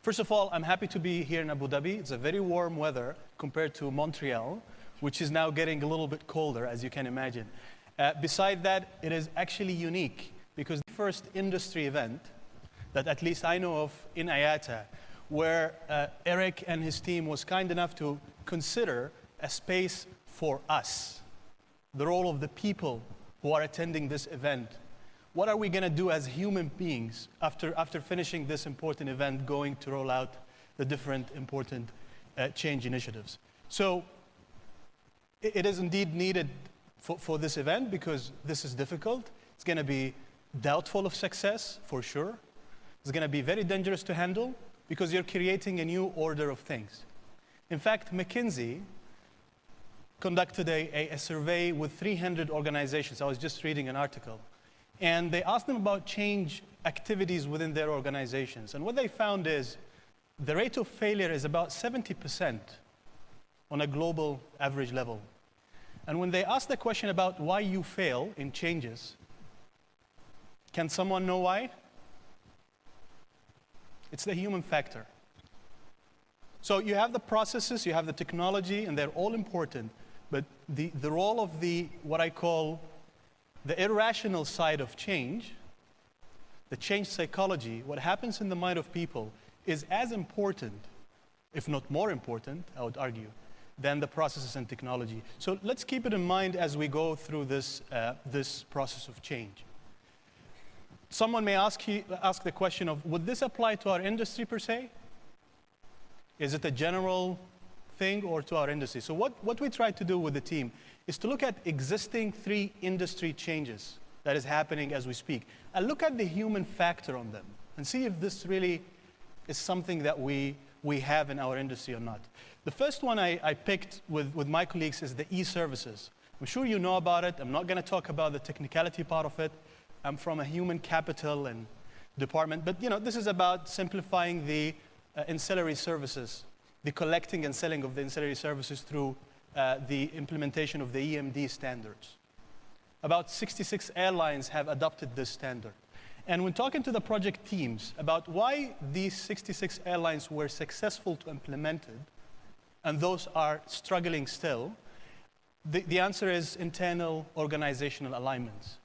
First of all, I'm happy to be here in Abu Dhabi. It's a very warm weather compared to Montreal, which is now getting a little bit colder, as you can imagine. Beside that, it is actually unique because the first industry event that at least I know of in IATA, where Eric and his team was kind enough to consider a space for us, the role of the people who are attending this event. What are we going to do as human beings after finishing this important event, going to roll out the different important change initiatives? So it is indeed needed for this event because this is difficult. It's going to be doubtful of success, for sure. It's going to be very dangerous to handle because you're creating a new order of things. In fact, McKinsey conducted a survey with 300 organizations. I was just reading an article. And they asked them about change activities within their organizations. And what they found is the rate of failure is about 70% on a global average level. And when they asked the question about why you fail in changes, can someone know why? It's the human factor. So you have the processes, you have the technology, and they're all important. But the role of what I call the irrational side of change, the change psychology, what happens in the mind of people, is as important, if not more important, I would argue, than the processes and technology. So let's keep it in mind as we go through this process of change. Someone may ask the question of, would this apply to our industry per se? Is it a general thing or to our industry? So what we try to do with the team is to look at existing 3 industry changes that is happening as we speak, and look at the human factor on them, and see if this really is something that we have in our industry or not. The first one I picked with my colleagues is the e-services. I'm sure you know about it. I'm not going to talk about the technicality part of it. I'm from a human capital and department, but this is about simplifying the ancillary services, the collecting and selling of the ancillary services through the implementation of the EMD standards. About 66 airlines have adopted this standard. And when talking to the project teams about why these 66 airlines were successful to implement it, and those are struggling still, the answer is internal organizational alignments.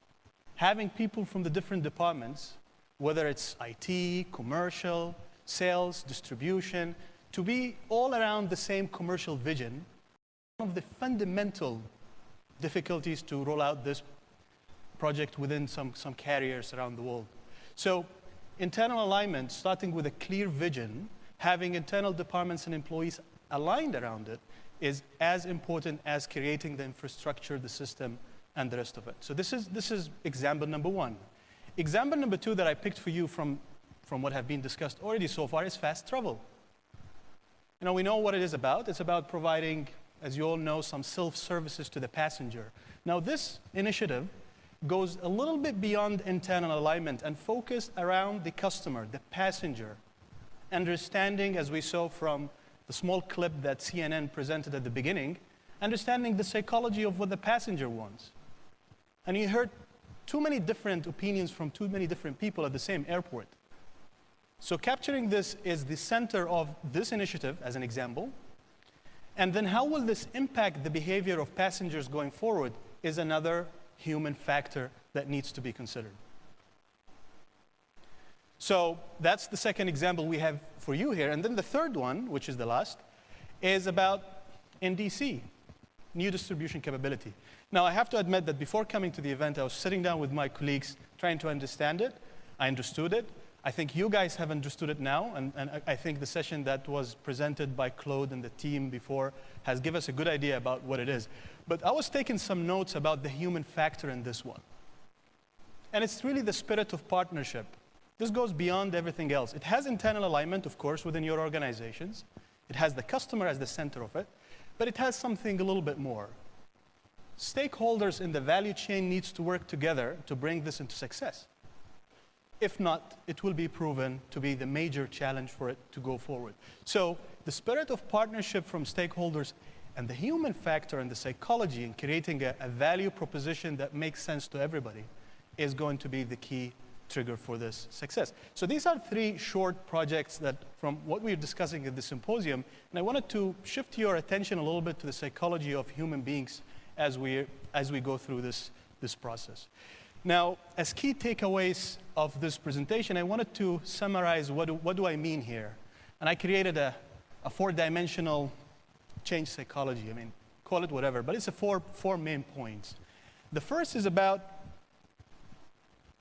Having people from the different departments, whether it's IT, commercial, sales, distribution, to be all around the same commercial vision, one of the fundamental difficulties to roll out this project within some carriers around the world. So internal alignment, starting with a clear vision, having internal departments and employees aligned around it, is as important as creating the infrastructure, the system, and the rest of it. So this is example number 1. Example number 2 that I picked for you from what have been discussed already so far is fast travel. We know what it is about. It's about providing, as you all know, some self-services to the passenger. Now this initiative goes a little bit beyond internal alignment and focused around the customer, the passenger, understanding, as we saw from the small clip that CNN presented at the beginning, understanding the psychology of what the passenger wants. And you heard too many different opinions from too many different people at the same airport. So capturing this is the center of this initiative, as an example. And then how will this impact the behavior of passengers going forward is another human factor that needs to be considered. So that's the second example we have for you here. And then the third one, which is the last, is about NDC, new distribution capability. Now, I have to admit that before coming to the event, I was sitting down with my colleagues trying to understand it. I understood it. I think you guys have understood it now, and I think the session that was presented by Claude and the team before has given us a good idea about what it is. But I was taking some notes about the human factor in this one. And it's really the spirit of partnership. This goes beyond everything else. It has internal alignment, of course, within your organizations. It has the customer as the center of it, but it has something a little bit more. Stakeholders in the value chain needs to work together to bring this into success. If not, it will be proven to be the major challenge for it to go forward. So the spirit of partnership from stakeholders and the human factor and the psychology in creating a value proposition that makes sense to everybody is going to be the key trigger for this success. So these are 3 short projects that from what we're discussing at the symposium, and I wanted to shift your attention a little bit to the psychology of human beings as we go through this process. Now, as key takeaways of this presentation, I wanted to summarize what do I mean here. And I created a 4-dimensional change psychology. I mean, call it whatever, but it's a four main points. The first is about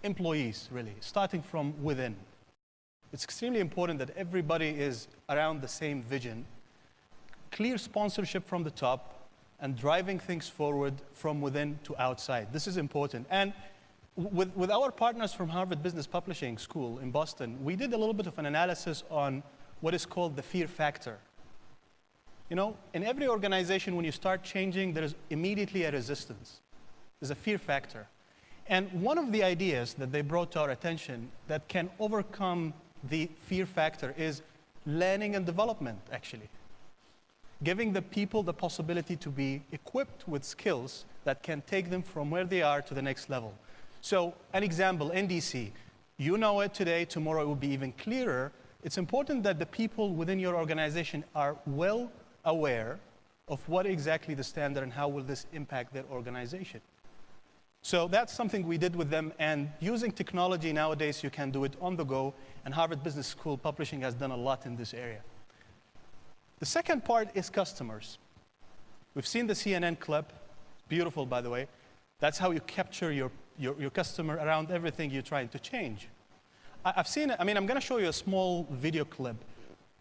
employees, really, starting from within. It's extremely important that everybody is around the same vision, clear sponsorship from the top, and driving things forward from within to outside. This is important. And with our partners from Harvard Business Publishing School in Boston, we did a little bit of an analysis on what is called the fear factor. You know, in every organization, when you start changing, there is immediately a resistance. There's a fear factor. And one of the ideas that they brought to our attention that can overcome the fear factor is learning and development, actually. Giving the people the possibility to be equipped with skills that can take them from where they are to the next level. So, an example, NDC. You know it today, tomorrow it will be even clearer. It's important that the people within your organization are well aware of what exactly the standard and how will this impact their organization. So that's something we did with them, and using technology nowadays, you can do it on the go, and Harvard Business School Publishing has done a lot in this area. The second part is customers. We've seen the CNN clip, beautiful by the way. That's how you capture your customer around everything you're trying to change. I've seen it, I mean, I'm gonna show you a small video clip,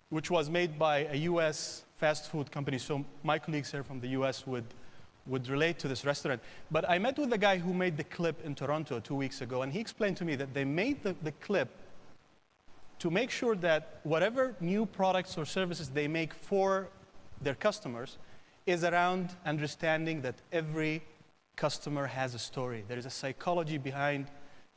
which was made by a US fast food company, so my colleagues here from the US would relate to this restaurant. But I met with the guy who made the clip in Toronto 2 weeks ago, and he explained to me that they made the clip to make sure that whatever new products or services they make for their customers is around understanding that every customer has a story. There is a psychology behind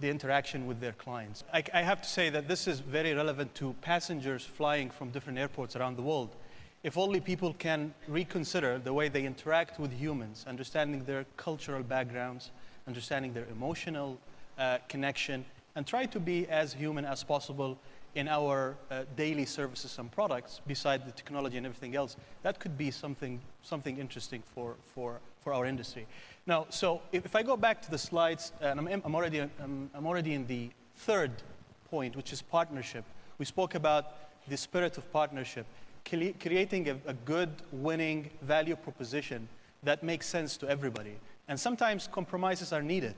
the interaction with their clients. I have to say that this is very relevant to passengers flying from different airports around the world. If only people can reconsider the way they interact with humans, understanding their cultural backgrounds, understanding their emotional connection, and try to be as human as possible in our daily services and products, beside the technology and everything else, that could be something interesting for our industry. Now, so if I go back to the slides, and I'm already in the third point, which is partnership. We spoke about the spirit of partnership, creating a good, winning value proposition that makes sense to everybody. And sometimes compromises are needed.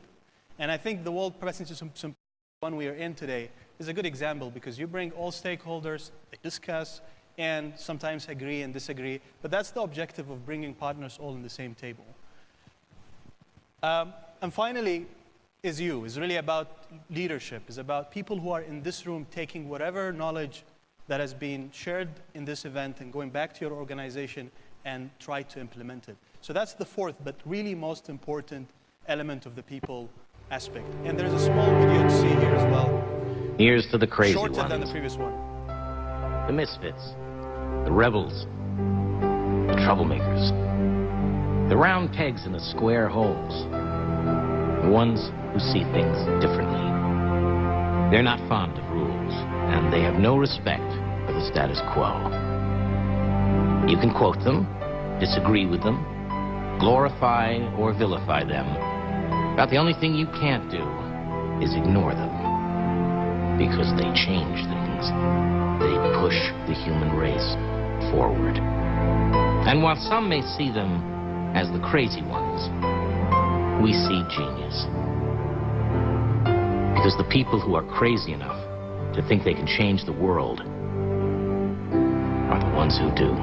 And I think the World Presidency Symposium, one we are in today, is a good example, because you bring all stakeholders, they discuss, and sometimes agree and disagree. But that's the objective of bringing partners all in the same table. And finally, is really about leadership. It's about people who are in this room taking whatever knowledge that has been shared in this event and going back to your organization and try to implement it. So that's the fourth, but really most important element of the people aspect. And there's a small video to see here as well. Here's to the crazy Shorter ones. than the previous one. The misfits, the rebels, the troublemakers, the round pegs in the square holes, the ones who see things differently. They're not fond of rules, and they have no respect for the status quo. You can quote them, disagree with them, glorify or vilify them, but the only thing you can't do is ignore them, because they change things. They push the human race forward. And while some may see them as the crazy ones, we see genius. Because the people who are crazy enough to think they can change the world are the ones who do.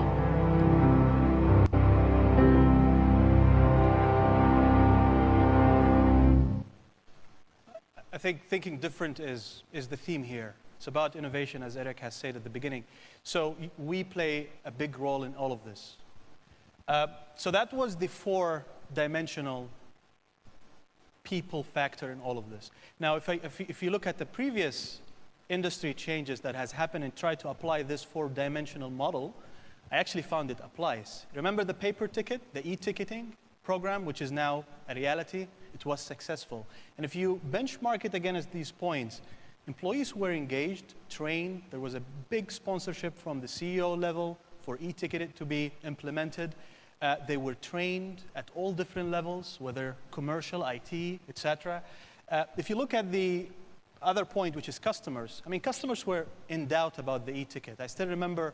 I think thinking different is the theme here. It's about innovation, as Eric has said at the beginning. So we play a big role in all of this. So that was the four-dimensional people factor in all of this. Now, if you look at the previous industry changes that has happened and try to apply this four-dimensional model, I actually found it applies. Remember the paper ticket, the e-ticketing program, which is now a reality? It was successful. And if you benchmark it against these points, Employees were engaged, trained. There was a big sponsorship from the CEO level for e-ticket to be implemented. They were trained at all different levels, whether commercial, IT, etc. If you look at the other point, which is customers, I mean, customers were in doubt about the e-ticket. I still remember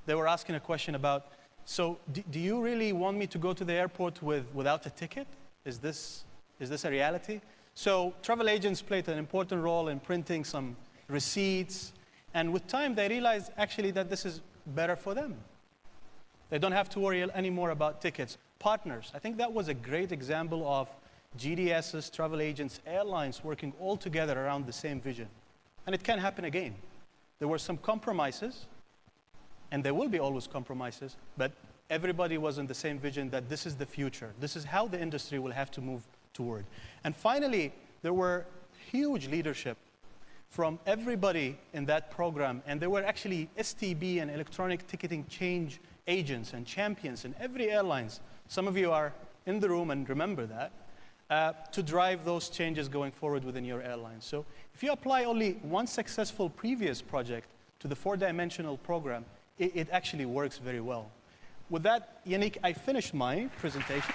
they were asking a question about, so do you really want me to go to the airport without a ticket? Is this a reality? So travel agents played an important role in printing some receipts. And with time, they realized actually that this is better for them. They don't have to worry anymore about tickets. Partners, I think that was a great example of GDSs, travel agents, airlines working all together around the same vision. And it can happen again. There were some compromises, and there will be always compromises, but everybody was in the same vision that this is the future. This is how the industry will have to move toward. And finally, there were huge leadership from everybody in that program, and there were actually STB and electronic ticketing change agents and champions in every airlines. Some of you are in the room and remember that, to drive those changes going forward within your airline. So if you apply only one successful previous project to the 4-dimensional program, it actually works very well. With that, Yannick, I finished my presentation.